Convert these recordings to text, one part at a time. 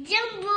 Jumbo,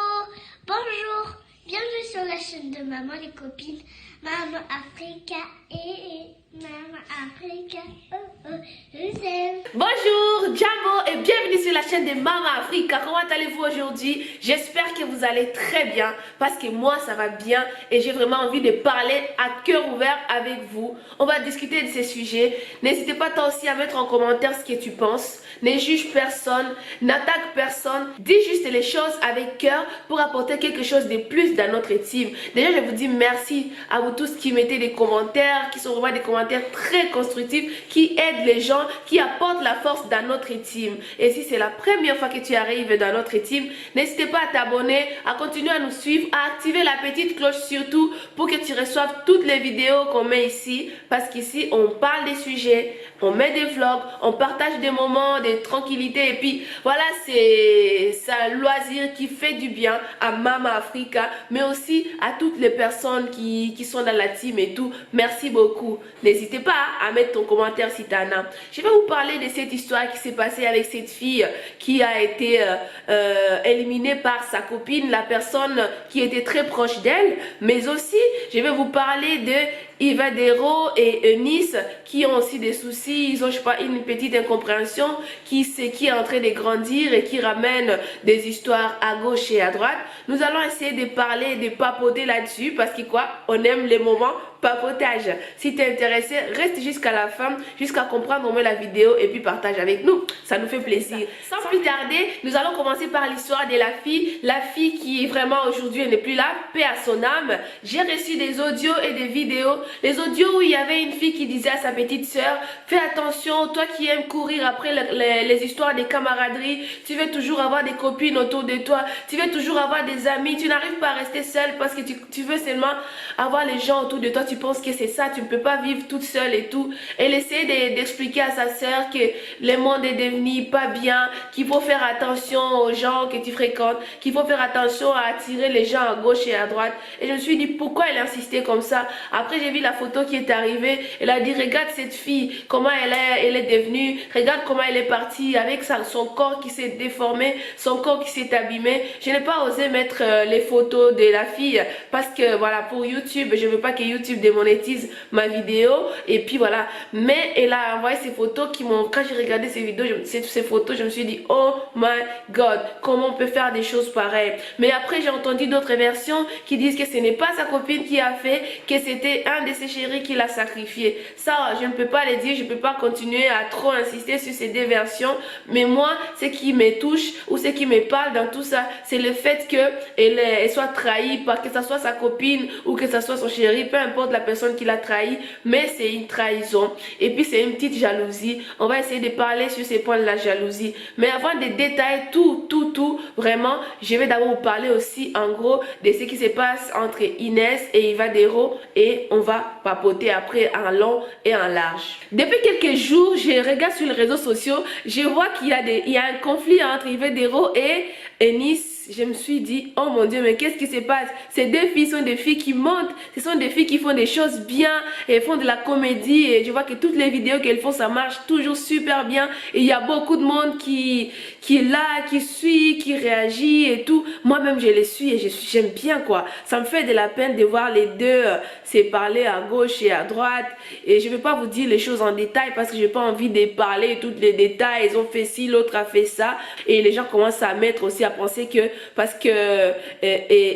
bonjour, bienvenue sur la chaîne de Maman les copines, Maman Africa et Maman Africa, oh oh, je vous aime. Bonjour Jumbo et bienvenue sur la chaîne de Maman Africa. Comment allez-vous aujourd'hui? J'espère que vous allez très bien parce que moi ça va bien et j'ai vraiment envie de parler à cœur ouvert avec vous. On va discuter de ces sujets. N'hésitez pas toi aussi à mettre en commentaire ce que tu penses. Ne juge personne, n'attaque personne. Dis juste les choses avec cœur pour apporter quelque chose de plus dans notre team. Déjà je vous dis merci à vous tous qui mettez des commentaires, qui sont vraiment des commentaires très constructifs, qui aident les gens, qui apportent la force dans notre team. Et si c'est la première fois que tu arrives dans notre team, n'hésitez pas à t'abonner, à continuer à nous suivre, à activer la petite cloche surtout pour que tu reçoives toutes les vidéos qu'on met ici. Parce qu'ici, on parle des sujets, on met des vlogs, on partage des moments de tranquillité. Et puis voilà, c'est un loisir qui fait du bien à Maman Africa, mais aussi à toutes les personnes qui sont dans la team et tout. Merci beaucoup. N'hésitez pas à mettre ton commentaire si tu en as. Je vais vous parler de cette histoire qui s'est passée avec cette fille qui a été éliminée par sa copine, la personne qui était très proche d'elle. Mais aussi, je vais vous parler de Ivadero et Eunice qui ont aussi des soucis. Ils ont, je sais pas, une petite incompréhension qui est en train de grandir et qui ramène des histoires à gauche et à droite. Nous allons essayer de parler, de papoter là-dessus parce que quoi, on aime les moments papotage. Si tu es intéressé, reste jusqu'à la fin, jusqu'à comprendre au moins la vidéo et puis partage avec nous. Ça nous fait plaisir. Sans plus tarder, nous allons commencer par l'histoire de la fille qui vraiment aujourd'hui elle n'est plus là, paix à son âme. J'ai reçu des audios et des vidéos. Les audios où il y avait une fille qui disait à sa petite soeur, fais attention, toi qui aimes courir après les histoires de camaraderie, tu veux toujours avoir des copines autour de toi, tu veux toujours avoir des amis, tu n'arrives pas à rester seule parce que tu veux seulement avoir les gens autour de toi. Tu penses que c'est ça, tu ne peux pas vivre toute seule et tout. Elle essaie d'expliquer à sa soeur que le monde est devenu pas bien, qu'il faut faire attention aux gens que tu fréquentes, qu'il faut faire attention à attirer les gens à gauche et à droite. Et je me suis dit pourquoi elle insistait comme ça. Après j'ai vu la photo qui est arrivée, elle a dit regarde cette fille, comment elle est devenue, regarde comment elle est partie avec son corps qui s'est déformé, son corps qui s'est abîmé. Je n'ai pas osé mettre les photos de la fille parce que voilà, pour YouTube, je veux pas que YouTube démonétise ma vidéo et puis voilà. Mais elle a envoyé ces photos qui m'ont, quand j'ai regardé ces vidéos, ces photos, je me suis dit oh my god, comment on peut faire des choses pareilles. Mais après j'ai entendu d'autres versions qui disent que ce n'est pas sa copine qui a fait, que c'était un de ses chéris qui l'a sacrifié. Ça je ne peux pas le dire, je ne peux pas continuer à trop insister sur ces deux versions. Mais moi ce qui me touche ou ce qui me parle dans tout ça, c'est le fait que elle soit trahie par que ce soit sa copine ou que ce soit son chéri, peu importe la personne qui l'a trahi, mais c'est une trahison. Et puis c'est une petite jalousie. On va essayer de parler sur ces points de la jalousie. Mais avant de détailler tout, vraiment, je vais d'abord vous parler aussi en gros de ce qui se passe entre Inès et Ivadero et on va papoter après en long et en large. Depuis quelques jours, je regarde sur les réseaux sociaux, je vois qu'il y a un conflit entre Ivadero et Eunice. Je me suis dit, oh mon Dieu, mais qu'est-ce qui se passe? Ces deux filles sont des filles qui montent, ce sont des filles qui font des choses bien, et font de la comédie, et je vois que toutes les vidéos qu'elles font, ça marche toujours super bien, et il y a beaucoup de monde qui est là, qui suit, qui réagit et tout. Moi-même, je les suis et j'aime bien quoi. Ça me fait de la peine de voir les deux se parler à gauche et à droite, et je ne vais pas vous dire les choses en détail parce que je n'ai pas envie de parler tous les détails. Ils ont fait ci, l'autre a fait ça, et les gens commencent à mettre aussi à penser que parce que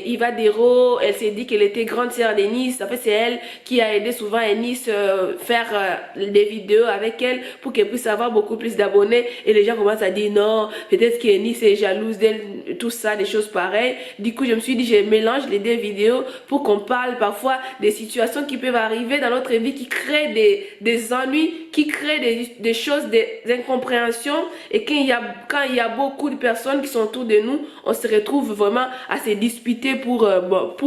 Ivadero, elle s'est dit qu'elle était grande sœur d'Eunice. En fait, c'est elle qui a aidé souvent Eunice faire des vidéos avec elle pour qu'elle puisse avoir beaucoup plus d'abonnés. Et les gens commencent à dire non, peut-être qu'Eunice est jalouse d'elle, tout ça, des choses pareilles. Du coup, je me suis dit, je mélange les deux vidéos pour qu'on parle parfois des situations qui peuvent arriver dans notre vie, qui créent des ennuis, qui créent des choses, des incompréhensions. Et quand il y a beaucoup de personnes qui sont autour de nous, on se retrouve vraiment à se disputer pour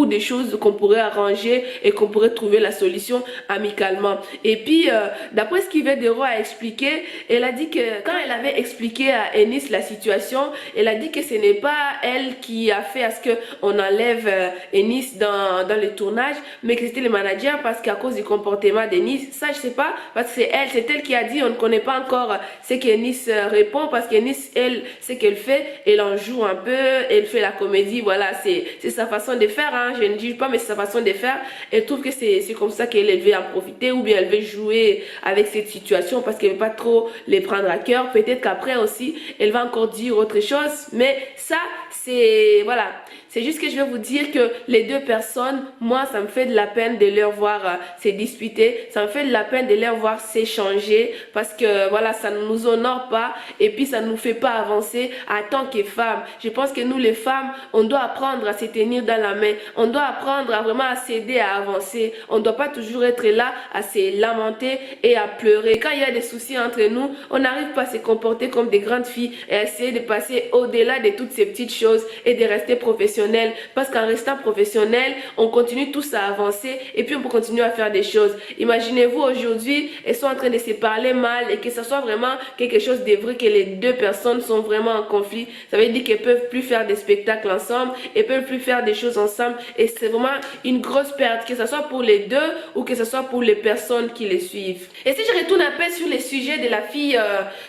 des choses qu'on pourrait arranger et qu'on pourrait trouver la solution amicalement. Et puis, d'après ce qu'Ivadero a expliqué, elle a dit que quand elle avait expliqué à Eunice la situation, elle a dit que ce n'est pas elle qui a fait à ce qu'on enlève Eunice dans le tournage, mais que c'était le manager parce qu'à cause du comportement d'Eunice, ça je sais pas, parce que c'est elle qui a dit, on ne connaît pas encore ce qu'Eunice répond parce qu'Eunice, elle, ce qu'elle fait, elle en joue un peu, elle fait la comédie, voilà, c'est sa façon de faire, hein. Je ne dis pas, mais c'est sa façon de faire. Elle trouve que c'est comme ça qu'elle veut en profiter, ou bien elle veut jouer avec cette situation parce qu'elle ne veut pas trop les prendre à cœur. Peut-être qu'après aussi, elle va encore dire autre chose, mais ça, c'est, voilà, c'est juste que je vais vous dire que les deux personnes, moi, ça me fait de la peine de leur voir se disputer, ça me fait de la peine de leur voir s'échanger, parce que, voilà, ça ne nous honore pas, et puis ça ne nous fait pas avancer en tant que femmes. Je pense que nous, les femmes, on doit apprendre à se tenir dans la main, on doit apprendre à vraiment à s'aider à avancer, on ne doit pas toujours être là à se lamenter et à pleurer. Quand il y a des soucis entre nous, on n'arrive pas à se comporter comme des grandes filles et à essayer de passer au-delà de toutes ces petites choses et de rester professionnel, parce qu'en restant professionnel, on continue tous à avancer et puis on peut continuer à faire des choses. Imaginez-vous aujourd'hui, elles sont en train de se parler mal et que ça soit vraiment quelque chose de vrai, que les deux personnes sont vraiment en conflit. Ça veut dire qu'elles peuvent plus faire des spectacles ensemble, elles peuvent plus faire des choses ensemble, et c'est vraiment une grosse perte, que ce soit pour les deux ou que ce soit pour les personnes qui les suivent. Et si je retourne un peu sur les sujets de la fille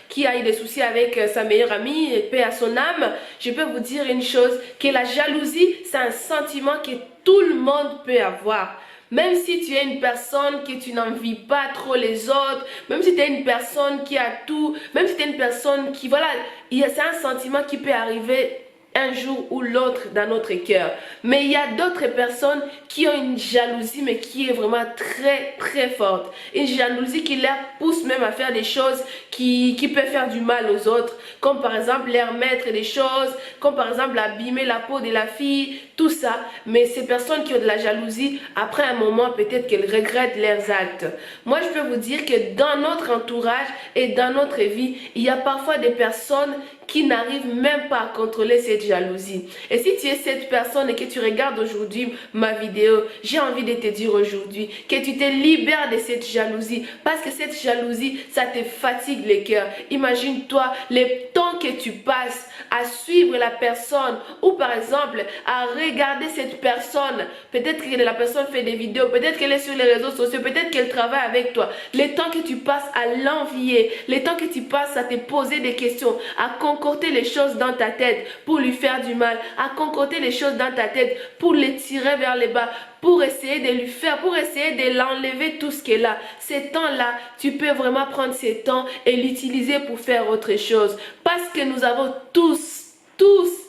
qui a eu des soucis avec sa meilleure amie, paix à son âme, je peux vous dire une chose, que la jalousie, c'est un sentiment que tout le monde peut avoir. Même si tu es une personne que tu n'envies pas trop les autres, même si tu es une personne qui a tout, même si tu es une personne qui, voilà, c'est un sentiment qui peut arriver un jour ou l'autre dans notre cœur. Mais il y a d'autres personnes qui ont une jalousie, mais qui est vraiment très très forte. Une jalousie qui leur pousse même à faire des choses qui peuvent faire du mal aux autres, comme par exemple leur mettre des choses, comme par exemple abîmer la peau de la fille, tout ça. Mais ces personnes qui ont de la jalousie, après un moment, peut-être qu'elles regrettent leurs actes. Moi, je peux vous dire que dans notre entourage et dans notre vie, il y a parfois des personnes qui n'arrivent même pas à contrôler cette jalousie. Et si tu es cette personne et que tu regardes aujourd'hui ma vidéo, j'ai envie de te dire aujourd'hui que tu te libères de cette jalousie, parce que cette jalousie, ça te fatigue le cœur. Imagine-toi le temps que tu passes à suivre la personne, ou par exemple à regarder cette personne. Peut-être que la personne fait des vidéos, peut-être qu'elle est sur les réseaux sociaux, peut-être qu'elle travaille avec toi. Le temps que tu passes à l'envier, le temps que tu passes à te poser des questions, à concocter les choses dans ta tête pour lui faire du mal, à concocter les choses dans ta tête pour les tirer vers le bas, pour essayer de lui faire, pour essayer de l'enlever tout ce qu'elle a. Ces temps-là, tu peux vraiment prendre ces temps et l'utiliser pour faire autre chose. Parce que nous avons tous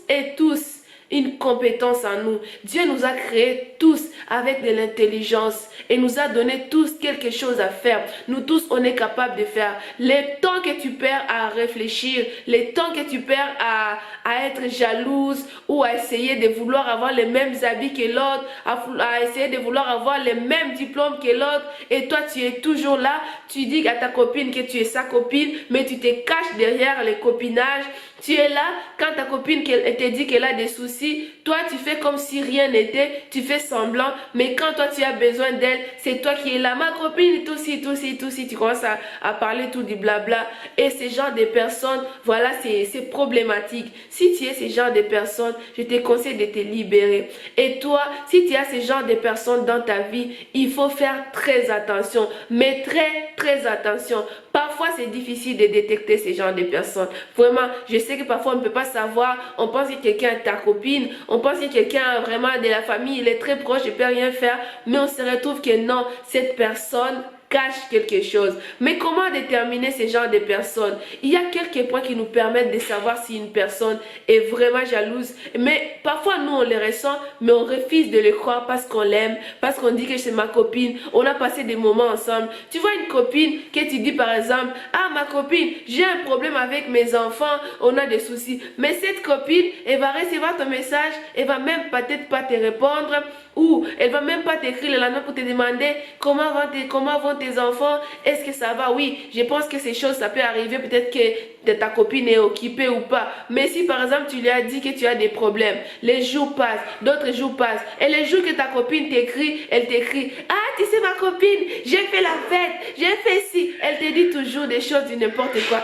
et tous une compétence en nous. Dieu nous a créés tous avec de l'intelligence et nous a donné tous quelque chose à faire. Nous tous, on est capable de faire. Le temps que tu perds à réfléchir, le temps que tu perds à être jalouse ou à essayer de vouloir avoir les mêmes habits que l'autre, à essayer de vouloir avoir les mêmes diplômes que l'autre, et toi tu es toujours là, tu dis à ta copine que tu es sa copine, mais tu te caches derrière les copinages. Tu es là, quand ta copine elle te dit qu'elle a des soucis, toi tu fais comme si rien n'était, tu fais semblant, mais quand toi tu as besoin d'elle, c'est toi qui es là. Ma copine, tout ci, tu commences à parler tout du blabla. Et ce genre de personnes, voilà, c'est problématique. Si tu es ce genre de personnes, je te conseille de te libérer. Et toi, si tu as ce genre de personnes dans ta vie, il faut faire très attention, mais très attention. Parfois, c'est difficile de détecter ce genre de personnes. Vraiment, je sais que parfois, on ne peut pas savoir. On pense que quelqu'un est ta copine. On pense que quelqu'un vraiment de la famille, il est très proche, il ne peut rien faire. Mais on se retrouve que non, cette personne cache quelque chose. Mais comment déterminer ce genre de personnes? Il y a quelques points qui nous permettent de savoir si une personne est vraiment jalouse. Mais parfois, nous, on les ressent, mais on refuse de le croire parce qu'on l'aime, parce qu'on dit que c'est ma copine. On a passé des moments ensemble. Tu vois une copine que tu dis par exemple, ah ma copine, j'ai un problème avec mes enfants, on a des soucis. Mais cette copine, elle va recevoir ton message, elle va même peut-être pas te répondre, ou elle va même pas t'écrire le lendemain pour te demander comment vont tes enfants, est-ce que ça va? Oui, je pense que ces choses, ça peut arriver, peut-être que ta copine est occupée ou pas. Mais si par exemple tu lui as dit que tu as des problèmes, les jours passent, d'autres jours passent, et les jours que ta copine t'écrit, elle t'écrit, ah tu sais ma copine, j'ai fait la fête, j'ai fait ci, elle te dit toujours des choses du n'importe quoi.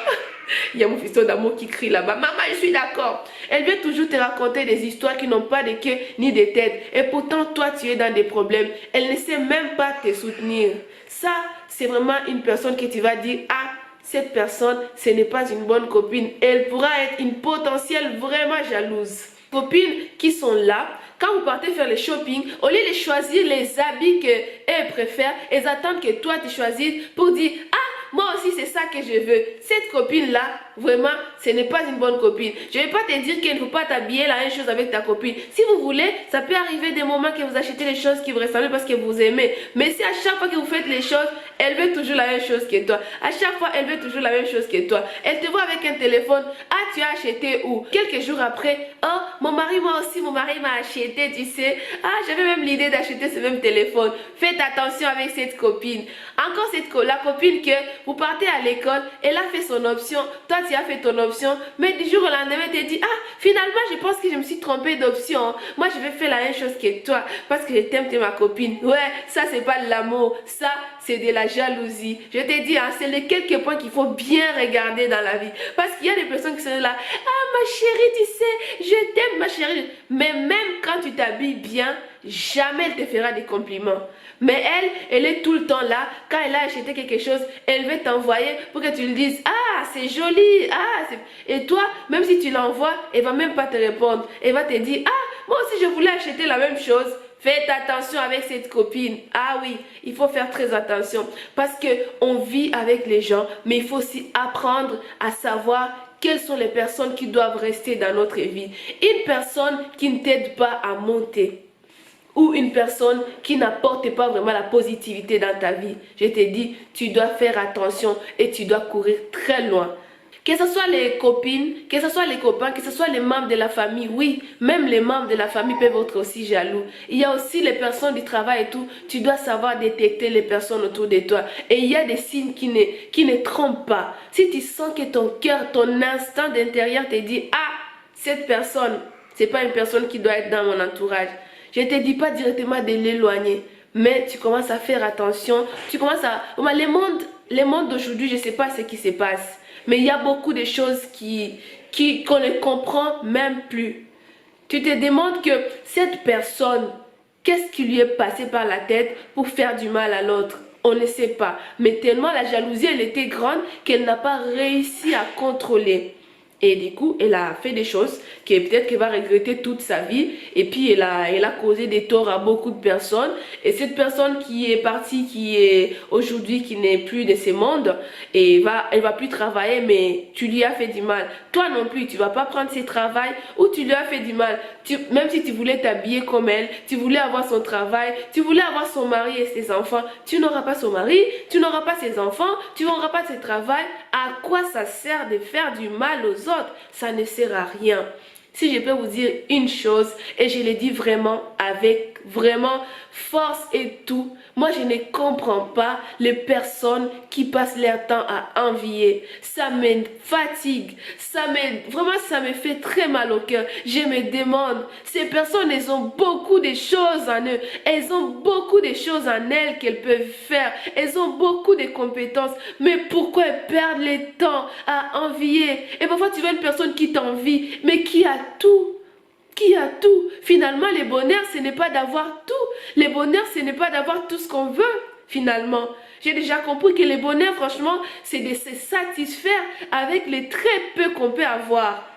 Il y a mon fils d'amour qui crie là-bas. Maman, je suis d'accord. Elle vient toujours te raconter des histoires qui n'ont pas de queue ni de tête. Et pourtant, toi, tu es dans des problèmes. Elle ne sait même pas te soutenir. Ça, c'est vraiment une personne que tu vas dire, ah, cette personne, ce n'est pas une bonne copine. Elle pourra être une potentielle vraiment jalouse. Copines qui sont là, quand vous partez faire le shopping, au lieu de choisir les habits qu'elles préfèrent, elles attendent que toi tu choisisses pour dire « Ah, moi aussi c'est ça que je veux ». Cette copine-là, vraiment, ce n'est pas une bonne copine. Je ne vais pas te dire qu'il ne faut pas t'habiller la même chose avec ta copine. Si vous voulez, ça peut arriver des moments que vous achetez les choses qui vous ressemblent parce que vous aimez. Mais si à chaque fois que vous faites les choses, elle veut toujours la même chose que toi. À chaque fois, elle veut toujours la même chose que toi. Elle te voit avec un téléphone. Ah, tu as acheté où? Quelques jours après, oh, mon mari, moi aussi, mon mari m'a acheté, tu sais. Ah, j'avais même l'idée d'acheter ce même téléphone. Faites attention avec cette copine. Encore la copine que vous partez à l'école, elle a fait son option. Toi, tu as fait ton option. Mais du jour au lendemain, tu te dis, ah, finalement, je pense que je me suis trompée d'option. Moi, je vais faire la même chose que toi parce que je t'aime, tu es ma copine. Ouais, ça, c'est pas de l'amour. Ça, c'est de la jalousie. Je te dis, hein, c'est les quelques points qu'il faut bien regarder dans la vie. Parce qu'il y a des personnes qui sont là, ah ma chérie, tu sais, je t'aime ma chérie. Mais même quand tu t'habilles bien, jamais elle te fera des compliments. Mais elle est tout le temps là. Quand elle a acheté quelque chose, elle veut t'envoyer pour que tu lui dises, ah c'est joli, ah, et toi, même si tu l'envoies, elle va même pas te répondre. Elle va te dire, ah, moi aussi je voulais acheter la même chose. Faites attention avec cette copine. Ah oui, il faut faire très attention. Parce qu'on vit avec les gens, mais il faut aussi apprendre à savoir quelles sont les personnes qui doivent rester dans notre vie. Une personne qui ne t'aide pas à monter. Ou une personne qui n'apporte pas vraiment la positivité dans ta vie. Je te dis, tu dois faire attention et tu dois courir très loin. Que ce soit les copines, que ce soit les copains, que ce soit les membres de la famille, oui, même les membres de la famille peuvent être aussi jaloux. Il y a aussi les personnes du travail et tout, tu dois savoir détecter les personnes autour de toi. Et il y a des signes qui ne trompent pas. Si tu sens que ton cœur, ton instinct d'intérieur te dit, ah, cette personne, c'est pas une personne qui doit être dans mon entourage. Je ne te dis pas directement de l'éloigner, mais tu commences à faire attention. Tu commences à... Les mondes d'aujourd'hui, je ne sais pas ce qui se passe. Mais il y a beaucoup de choses qu'on ne comprend même plus. Tu te demandes que cette personne, qu'est-ce qui lui est passé par la tête pour faire du mal à l'autre? On ne sait pas. Mais tellement la jalousie, elle était grande qu'elle n'a pas réussi à contrôler. Et du coup, elle a fait des choses que peut-être qu'elle va regretter toute sa vie. Et puis, elle a causé des torts à beaucoup de personnes. Et cette personne qui est partie, qui est aujourd'hui, qui n'est plus de ce monde, et elle va plus travailler, mais tu lui as fait du mal. Toi non plus, tu vas pas prendre ce travail ou tu lui as fait du mal. Même si tu voulais t'habiller comme elle, tu voulais avoir son travail, tu voulais avoir son mari et ses enfants, tu n'auras pas son mari, tu n'auras pas ses enfants, tu n'auras pas ce travail. À quoi ça sert de faire du mal aux autres? Ça ne sert à rien. Si je peux vous dire une chose, et je le dis vraiment avec vraiment force et tout, moi je ne comprends pas les personnes qui passent leur temps à envier. Ça me fatigue, vraiment ça me fait très mal au cœur. Je me demande, ces personnes, elles ont beaucoup de choses en eux, elles ont beaucoup de choses en elles qu'elles peuvent faire, elles ont beaucoup de compétences, mais pourquoi elles perdent le temps à envier? Et parfois tu vois une personne qui t'envie, mais qui a tout. Qui a tout. Finalement, le bonheur, ce n'est pas d'avoir tout. Le bonheur, ce n'est pas d'avoir tout ce qu'on veut, finalement. J'ai déjà compris que le bonheur, franchement, c'est de se satisfaire avec les très peu qu'on peut avoir.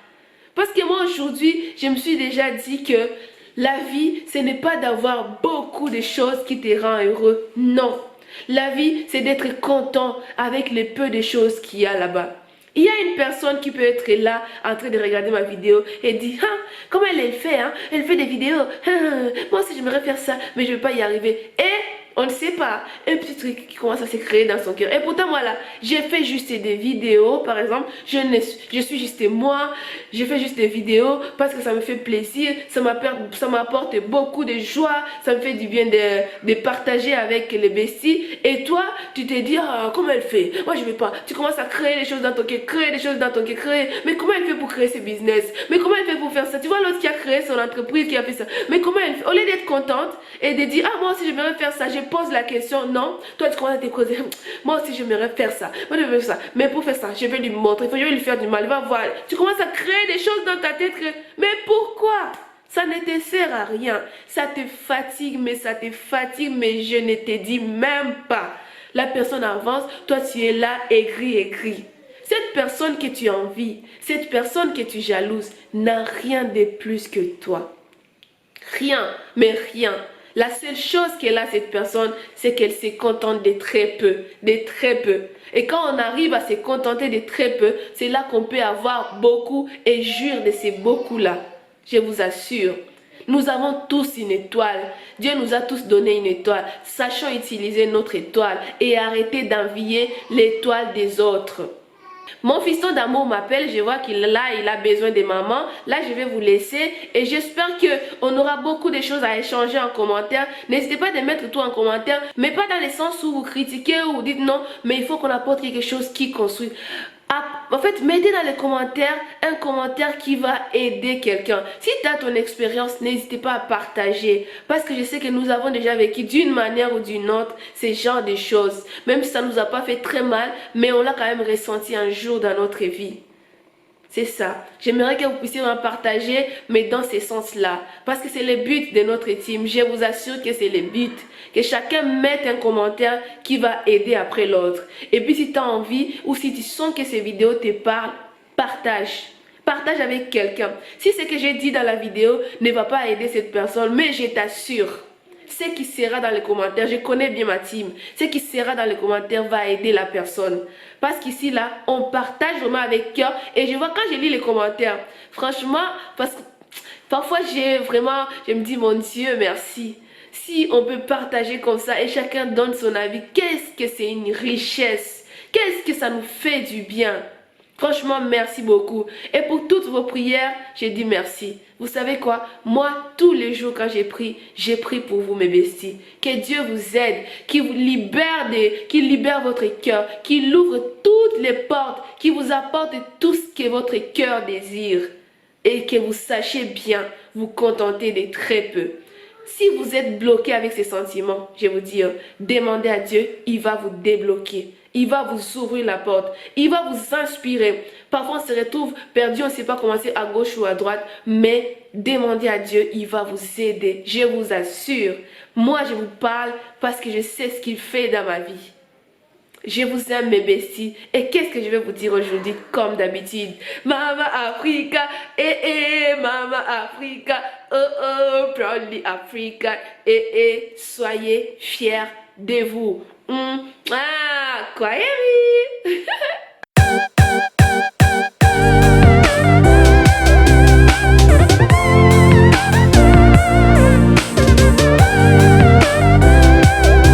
Parce que moi, aujourd'hui, je me suis déjà dit que la vie, ce n'est pas d'avoir beaucoup de choses qui te rendent heureux. Non. La vie, c'est d'être content avec les peu de choses qu'il y a là-bas. Il y a une personne qui peut être là en train de regarder ma vidéo et dire, ah, comment elle fait, hein? Elle fait des vidéos, moi aussi j'aimerais faire ça, mais je ne vais pas y arriver. Et on ne sait pas, un petit truc qui commence à se créer dans son cœur. Et pourtant, voilà, j'ai fait juste des vidéos, par exemple, je suis juste moi, j'ai fait juste des vidéos parce que ça me fait plaisir, ça m'apporte beaucoup de joie, ça me fait du bien de partager avec les besties. Et toi, tu te dis, ah, comment elle fait? Moi, je ne vais pas. Tu commences à créer des choses dans ton cœur, mais comment elle fait pour créer ses business? Mais comment elle fait pour faire ça? Tu vois l'autre qui a créé son entreprise, qui a fait ça. Mais comment elle fait? Au lieu d'être contente et de dire, ah, moi aussi, j'aimerais faire ça, pose la question, non, toi tu commences à te poser, moi aussi j'aimerais faire ça, moi je veux faire ça, mais pour faire ça, je vais lui montrer, je vais lui faire du mal, il va voir, tu commences à créer des choses dans ta tête, mais pourquoi? Ça ne te sert à rien, ça te fatigue, mais je ne te dis même pas. La personne avance, toi tu es là, aigri. Cette personne que tu envies, cette personne que tu jalouses, n'a rien de plus que toi. Rien, mais rien. La seule chose qu'elle a, cette personne, c'est qu'elle se contente de très peu, de très peu. Et quand on arrive à se contenter de très peu, c'est là qu'on peut avoir beaucoup et jouir de ces beaucoup-là. Je vous assure. Nous avons tous une étoile. Dieu nous a tous donné une étoile. Sachons utiliser notre étoile et arrêter d'envier l'étoile des autres. Mon fiston d'amour m'appelle, je vois qu'il il a besoin de maman. Là, je vais vous laisser et j'espère qu'on aura beaucoup de choses à échanger en commentaire. N'hésitez pas à mettre tout en commentaire, mais pas dans le sens où vous critiquez ou vous dites non, mais il faut qu'on apporte quelque chose qui construit. En fait, mettez dans les commentaires un commentaire qui va aider quelqu'un. Si tu as ton expérience, n'hésitez pas à partager. Parce que je sais que nous avons déjà vécu d'une manière ou d'une autre ces genres de choses. Même si ça ne nous a pas fait très mal, mais on l'a quand même ressenti un jour dans notre vie. C'est ça. J'aimerais que vous puissiez en partager, mais dans ce sens-là. Parce que c'est le but de notre team. Je vous assure que c'est le but. Que chacun mette un commentaire qui va aider après l'autre. Et puis si tu as envie ou si tu sens que ces vidéos te parlent, partage. Partage avec quelqu'un. Si ce que j'ai dit dans la vidéo ne va pas aider cette personne, mais je t'assure, ce qui sera dans les commentaires, je connais bien ma team, ce qui sera dans les commentaires va aider la personne. Parce qu'ici, là, on partage vraiment avec cœur. Et je vois quand je lis les commentaires, franchement, parce que parfois, je me dis, mon Dieu, merci. Si on peut partager comme ça et chacun donne son avis, qu'est-ce que c'est une richesse? Qu'est-ce que ça nous fait du bien? Franchement, merci beaucoup. Et pour toutes vos prières, je dis merci. Vous savez quoi? Moi, tous les jours quand j'ai prie pour vous, mes besties. Que Dieu vous aide, qu'il vous libère votre cœur, qu'il ouvre toutes les portes, qu'il vous apporte tout ce que votre cœur désire. Et que vous sachiez bien vous contenter de très peu. Si vous êtes bloqué avec ces sentiments, je vais vous dire, demandez à Dieu, il va vous débloquer. Il va vous ouvrir la porte. Il va vous inspirer. Parfois, on se retrouve perdu, on ne sait pas comment c'est à gauche ou à droite. Mais demandez à Dieu, il va vous aider. Je vous assure. Moi, je vous parle parce que je sais ce qu'il fait dans ma vie. Je vous aime mes besties. Et qu'est-ce que je vais vous dire aujourd'hui comme d'habitude? Mama Africa, Mama Africa, proudly Africa, soyez fiers de vous. Kwaheri.